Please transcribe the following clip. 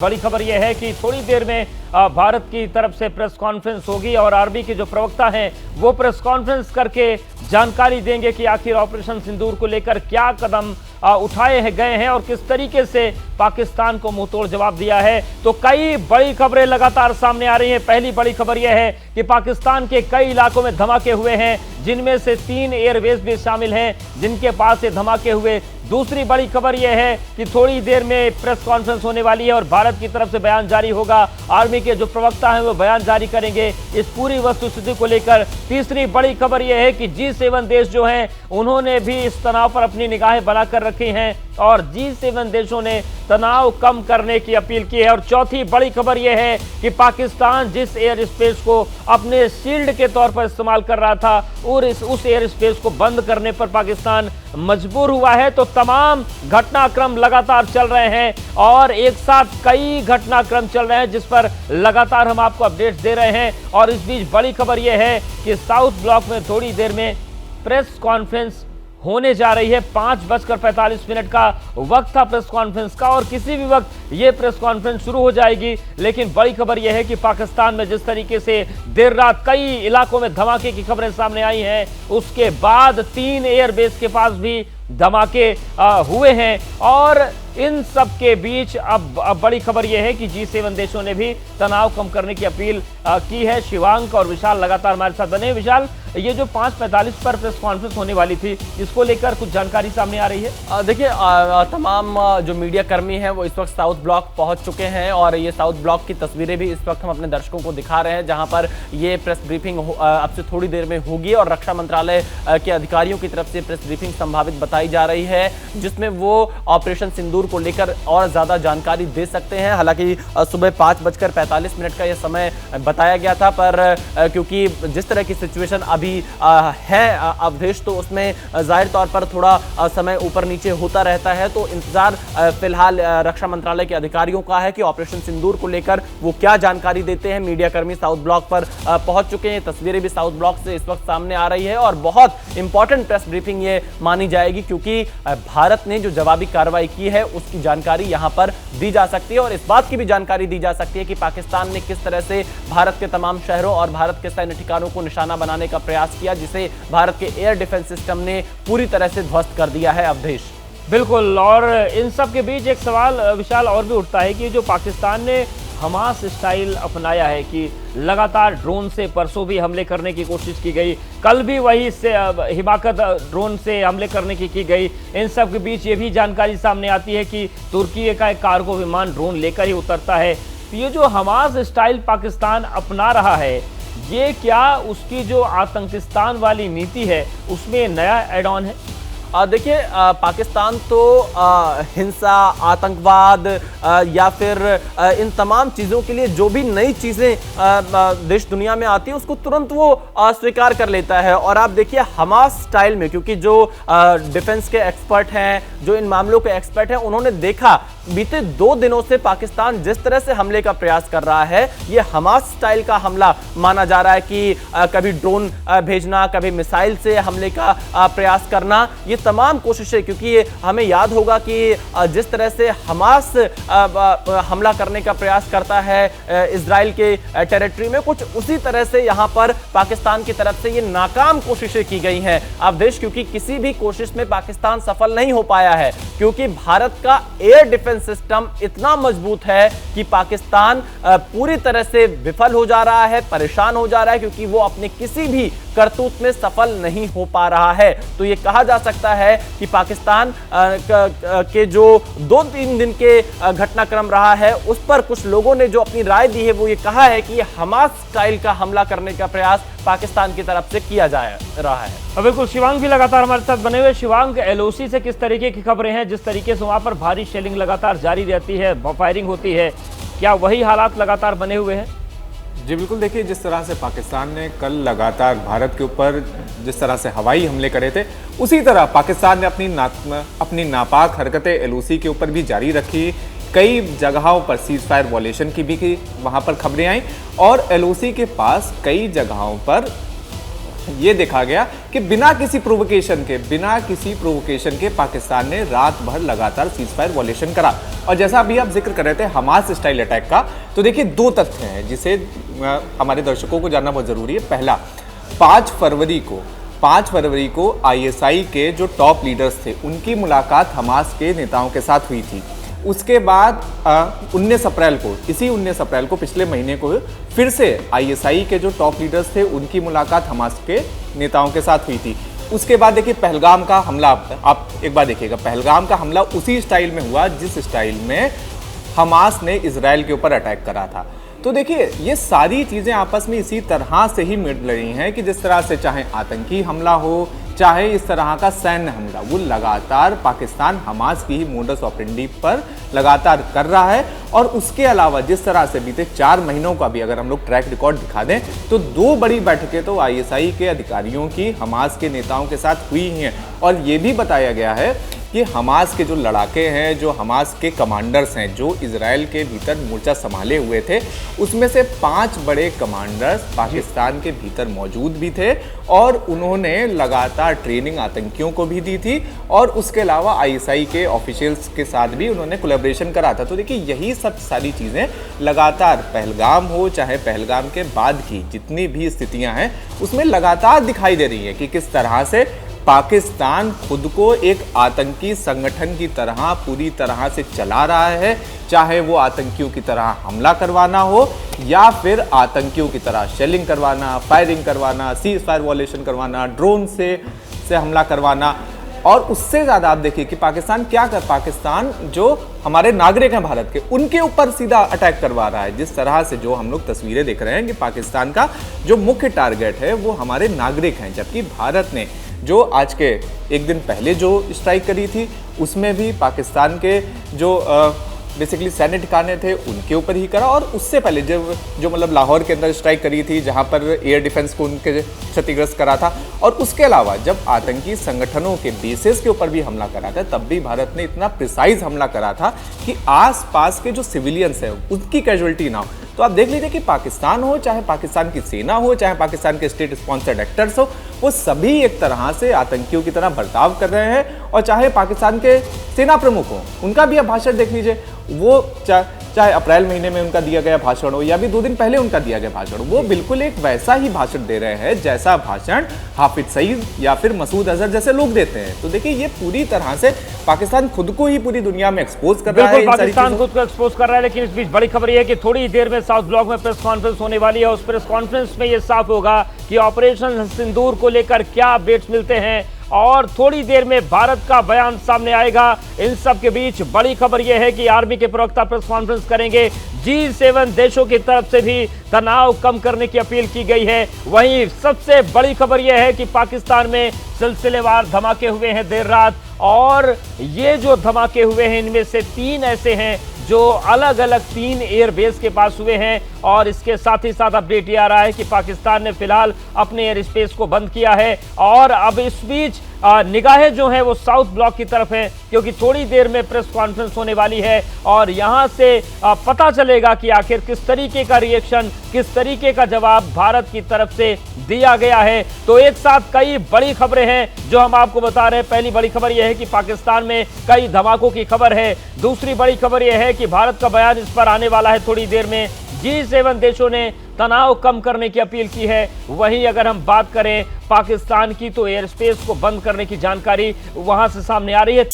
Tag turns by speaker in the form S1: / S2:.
S1: बड़ी खबर यह है कि थोड़ी देर में भारत की तरफ से प्रेस कॉन्फ्रेंस होगी और आर्मी के जो प्रवक्ता हैं वो प्रेस कॉन्फ्रेंस करके जानकारी देंगे कि आखिर ऑपरेशन सिंदूर को लेकर क्या कदम उठाए गए हैं और किस तरीके से पाकिस्तान को मुंहतोड़ जवाब दिया है। तो कई बड़ी खबरें लगातार सामने आ रही हैं। पहली बड़ी खबर यह है कि पाकिस्तान के कई इलाकों में धमाके हुए हैं, जिनमें से 3 एयरबेस भी शामिल हैं जिनके पास से धमाके हुए। दूसरी बड़ी खबर यह है कि थोड़ी देर में प्रेस कॉन्फ्रेंस होने वाली है और भारत की तरफ से बयान जारी होगा। आर्मी के जो प्रवक्ता हैं वो बयान जारी करेंगे इस पूरी वस्तुस्थिति को लेकर। तीसरी बड़ी खबर यह है कि G7 देश जो हैं उन्होंने भी इस तनाव पर अपनी निगाहें बनाकर रखी हैं और G7 देशों ने तनाव कम करने की अपील की है। और चौथी बड़ी खबर यह है कि पाकिस्तान जिस एयर स्पेस को अपने शील्ड के तौर पर इस्तेमाल कर रहा था और उस एयर स्पेस को बंद करने पर पाकिस्तान मजबूर हुआ है। तो तमाम घटनाक्रम लगातार चल रहे हैं और एक साथ कई घटनाक्रम चल रहे हैं जिस पर लगातार हम आपको अपडेट्स दे रहे हैं। और इस बीच बड़ी खबर यह है कि साउथ ब्लॉक में थोड़ी देर में प्रेस कॉन्फ्रेंस होने जा रही है। 5:45 का वक्त था प्रेस कॉन्फ्रेंस का और किसी भी वक्त ये प्रेस कॉन्फ्रेंस शुरू हो जाएगी। लेकिन बड़ी खबर यह है कि पाकिस्तान में जिस तरीके से देर रात कई इलाकों में धमाके की खबरें सामने आई हैं, उसके बाद 3 एयरबेस के पास भी धमाके हुए हैं। और इन सब के बीच अब बड़ी खबर यह है कि G7 देशों ने भी तनाव कम करने की अपील की है। शिवांक और विशाल लगातार हमारे साथ बने। विशाल, ये जो 5:45 पर प्रेस कॉन्फ्रेंस होने वाली थी, इसको लेकर कुछ जानकारी सामने आ रही है?
S2: देखिए, तमाम जो मीडिया कर्मी हैं वो इस वक्त साउथ ब्लॉक पहुंच चुके हैं और ये साउथ ब्लॉक की तस्वीरें भी इस वक्त हम अपने दर्शकों को दिखा रहे हैं, जहां पर ये प्रेस ब्रीफिंग अब से थोड़ी देर में होगी और रक्षा मंत्रालय के अधिकारियों की तरफ से प्रेस ब्रीफिंग संभावित बताई जा रही है, जिसमें वो ऑपरेशन सिंदूर को लेकर और ज्यादा जानकारी दे सकते हैं। हालांकि सुबह 5:45 का यह समय बताया गया था, पर क्योंकि जिस तरह की सिचुएशन अभी है अवधेश, तो उसमें जाहिर तौर पर थोड़ा समय ऊपर नीचे होता रहता है। तो इंतजार फिलहाल रक्षा मंत्रालय के अधिकारियों का है कि ऑपरेशन सिंदूर को लेकर वो क्या जानकारी देते हैं। मीडिया कर्मी साउथ ब्लॉक पर पहुंच चुके हैं। तस्वीरें भी साउथ ब्लॉक से इस वक्त सामने आ रही है और बहुत इंपॉर्टेंट प्रेस ब्रीफिंग ये मानी जाएगी, क्योंकि भारत ने जो जवाबी कार्रवाई की है उसकी जानकारी यहां पर दी जा सकती है और इस बात की भी जानकारी दी जा सकती है कि पाकिस्तान ने किस तरह से भारत के तमाम शहरों और भारत के सैन्य ठिकानों को निशाना बनाने का प्रयास किया, जिसे भारत के एयर डिफेंस सिस्टम ने पूरी तरह से ध्वस्त कर दिया है। अवधेश,
S1: बिल्कुल। और इन सब के बीच एक सवाल विशाल और भी उठता है कि जो पाकिस्तान ने हमास स्टाइल अपनाया है कि लगातार ड्रोन से परसों भी हमले करने की कोशिश की गई, कल भी वही से हिमाकत ड्रोन से हमले करने की गई। इन सब के बीच ये भी जानकारी सामने आती है कि तुर्की का एक कार्गो विमान ड्रोन लेकर ही उतरता है। तो ये जो हमास स्टाइल पाकिस्तान अपना रहा है, ये क्या उसकी जो आतंकिस्तान वाली नीति है उसमें नया एड ऑन है?
S2: देखिए, पाकिस्तान तो हिंसा, आतंकवाद या फिर इन तमाम चीज़ों के लिए जो भी नई चीज़ें देश दुनिया में आती है उसको तुरंत वो स्वीकार कर लेता है। और आप देखिए हमास स्टाइल में, क्योंकि जो डिफेंस के एक्सपर्ट हैं, जो इन मामलों के एक्सपर्ट हैं, उन्होंने देखा बीते 2 दिनों से पाकिस्तान जिस तरह से हमले का प्रयास कर रहा है, ये हमास स्टाइल का हमला माना जा रहा है कि कभी ड्रोन भेजना, कभी मिसाइल से हमले का प्रयास करना, ये तमाम कोशिशें, क्योंकि ये हमें याद होगा कि जिस तरह से हमास हमला करने का प्रयास करता है इजराइल के टेरिटरी में, कुछ उसी तरह से यहां पर पाकिस्तान की तरफ से ये नाकाम कोशिशें की गई हैं अवधेश, क्योंकि किसी भी कोशिश में पाकिस्तान सफल नहीं हो पाया है, क्योंकि भारत का एयर डिफेंस सिस्टम इतना मजबूत है कि पाकिस्तान पूरी तरह से विफल हो जा रहा है, परेशान हो जा रहा है, क्योंकि वो अपने किसी भी करतूत में सफल नहीं हो पा रहा है। तो ये कहा जा सकता है कि पाकिस्तान के जो 2-3 दिन के घटनाक्रम रहा है, उस पर कुछ लोगों ने जो अपनी राय दी है वो ये कहा है कि ये हमास स्टाइल का हमला करने का प्रयास पाकिस्तान की तरफ से किया जा रहा है।
S1: बिल्कुल, शिवांग भी लगातार हमारे साथ बने हुए। शिवांग, LOC से किस तरीके की खबरें हैं? जिस तरीके से वहां पर भारी शेलिंग लगातार जारी रहती है, फायरिंग होती है, क्या वही हालात लगातार बने हुए हैं?
S3: जी बिल्कुल। देखिए, जिस तरह से पाकिस्तान ने कल लगातार भारत के ऊपर जिस तरह से हवाई हमले करे थे, उसी तरह पाकिस्तान ने अपनी नापाक हरकतें LOC के ऊपर भी जारी रखी। कई जगहों पर सीज फायर वॉयलेशन की भी वहाँ पर खबरें आई और LOC के पास कई जगहों पर ये देखा गया कि बिना किसी प्रोवोकेशन के पाकिस्तान ने रात भर लगातार सीज फायर वॉयलेशन करा। और जैसा अभी आप जिक्र कर रहे थे हमास स्टाइल अटैक का, तो देखिए 2 तथ्य हैं जिसे हमारे दर्शकों को जानना बहुत जरूरी है। पहला, 5 फरवरी को ISI के जो टॉप लीडर्स थे उनकी मुलाकात हमास के नेताओं के साथ हुई थी। उसके बाद 19 अप्रैल को पिछले महीने को फिर से ISI के जो टॉप लीडर्स थे उनकी मुलाकात हमास के नेताओं के साथ हुई थी। उसके बाद देखिए पहलगाम का हमला, आप एक बार देखिएगा, पहलगाम का हमला उसी स्टाइल में हुआ जिस स्टाइल में हमास ने इजराइल के ऊपर अटैक करा था। तो देखिए ये सारी चीज़ें आपस में इसी तरह से ही मिल रही हैं कि जिस तरह से चाहे आतंकी हमला हो, चाहे इस तरह का सैन्य हमला, वो लगातार पाकिस्तान हमास की ही मोडस ऑपरेंडी पर लगातार कर रहा है। और उसके अलावा जिस तरह से बीते 4 महीनों का भी अगर हम लोग ट्रैक रिकॉर्ड दिखा दें तो 2 बड़ी बैठकें तो ISI के अधिकारियों की हमास के नेताओं के साथ हुई ही हैं। और ये भी बताया गया है कि हमास के जो लड़ाके हैं, जो हमास के कमांडर्स हैं, जो इजराइल के भीतर मोर्चा संभाले हुए थे, उसमें से 5 बड़े कमांडर्स पाकिस्तान के भीतर मौजूद भी थे और उन्होंने लगातार ट्रेनिंग आतंकियों को भी दी थी। और उसके अलावा ISI के ऑफिशियल्स के साथ भी उन्होंने कोलैबोरेशन करा था। तो देखिए यही सब सारी चीज़ें लगातार पहलगाम हो चाहे पहलगाम के बाद की जितनी भी स्थितियां हैं उसमें लगातार दिखाई दे रही है कि किस तरह से पाकिस्तान खुद को एक आतंकी संगठन की तरह पूरी तरह से चला रहा है, चाहे वो आतंकियों की तरह हमला करवाना हो या फिर आतंकियों की तरह शेलिंग करवाना, फायरिंग करवाना, सीज फायर वॉयलेशन करवाना, ड्रोन से हमला करवाना। और उससे ज़्यादा आप देखिए कि पाकिस्तान पाकिस्तान जो हमारे नागरिक हैं भारत के, उनके ऊपर सीधा अटैक करवा रहा है। जिस तरह से जो हम लोग तस्वीरें देख रहे हैं कि पाकिस्तान का जो मुख्य टारगेट है वो हमारे नागरिक हैं, जबकि भारत ने जो आज के एक दिन पहले जो स्ट्राइक करी थी उसमें भी पाकिस्तान के जो बेसिकली सैन्य ठिकाने थे उनके ऊपर ही करा। और उससे पहले जो मतलब लाहौर के अंदर स्ट्राइक करी थी जहां पर एयर डिफेंस को उनके क्षतिग्रस्त करा था। और उसके अलावा जब आतंकी संगठनों के बेसेस के ऊपर भी हमला करा था तब भी भारत ने इतना प्रिसाइज हमला करा था कि आसपास के जो सिविलियंस हैं उनकी कैजुअलिटी ना हो। तो आप देख लीजिए कि पाकिस्तान हो, चाहे पाकिस्तान की सेना हो, चाहे पाकिस्तान के स्टेट स्पॉन्सर्ड एक्टर्स हो, वो सभी एक तरह से आतंकियों की तरह बर्ताव कर रहे हैं। और चाहे पाकिस्तान के सेना प्रमुख हो, उनका भी आप भाषण देख लीजिए, वो चाहे अप्रैल महीने में उनका दिया गया भाषण हो या भी 2 दिन पहले उनका दिया गया भाषण हो, वो बिल्कुल एक वैसा ही भाषण दे रहे हैं जैसा भाषण हाफिज सईद या फिर मसूद अजहर जैसे लोग देते हैं। तो देखिए ये पूरी तरह से पाकिस्तान खुद को ही पूरी दुनिया में एक्सपोज कर रहा है।
S1: पाकिस्तान खुद को एक्सपोज कर रहा है। लेकिन इस बीच बड़ी खबर यह है कि थोड़ी देर में साउथ ब्लॉक में प्रेस कॉन्फ्रेंस होने वाली है। उस प्रेस कॉन्फ्रेंस में यह साफ होगा कि ऑपरेशन सिंदूर को लेकर क्या अपडेट्स मिलते हैं और थोड़ी देर में भारत का बयान सामने आएगा। इन सब के बीच बड़ी खबर यह है कि आर्मी के प्रवक्ता प्रेस कॉन्फ्रेंस करेंगे। G7 देशों की तरफ से भी तनाव कम करने की अपील की गई है। वहीं सबसे बड़ी खबर यह है कि पाकिस्तान में सिलसिलेवार धमाके हुए हैं देर रात, और ये जो धमाके हुए हैं इनमें से 3 ऐसे हैं जो अलग अलग 3 एयरबेस के पास हुए हैं। और इसके साथ ही साथ अपडेट ये आ रहा है कि पाकिस्तान ने फिलहाल अपने एयर स्पेस को बंद किया है। और अब इस बीच निगाहें जो हैं वो साउथ ब्लॉक की तरफ हैं, क्योंकि थोड़ी देर में प्रेस कॉन्फ्रेंस होने वाली है और यहां से पता चलेगा कि आखिर किस तरीके का रिएक्शन, किस तरीके का जवाब भारत की तरफ से दिया गया है। तो एक साथ कई बड़ी खबरें हैं जो हम आपको बता रहे हैं। पहली बड़ी खबर यह है कि पाकिस्तान में कई धमाकों की खबर है। दूसरी बड़ी खबर यह है कि भारत का बयान इस पर आने वाला है थोड़ी देर में। G7 देशों ने तनाव कम करने की अपील की है। वहीं अगर हम बात करें पाकिस्तान की तो एयर स्पेस को बंद करने की जानकारी वहां से सामने आ रही है।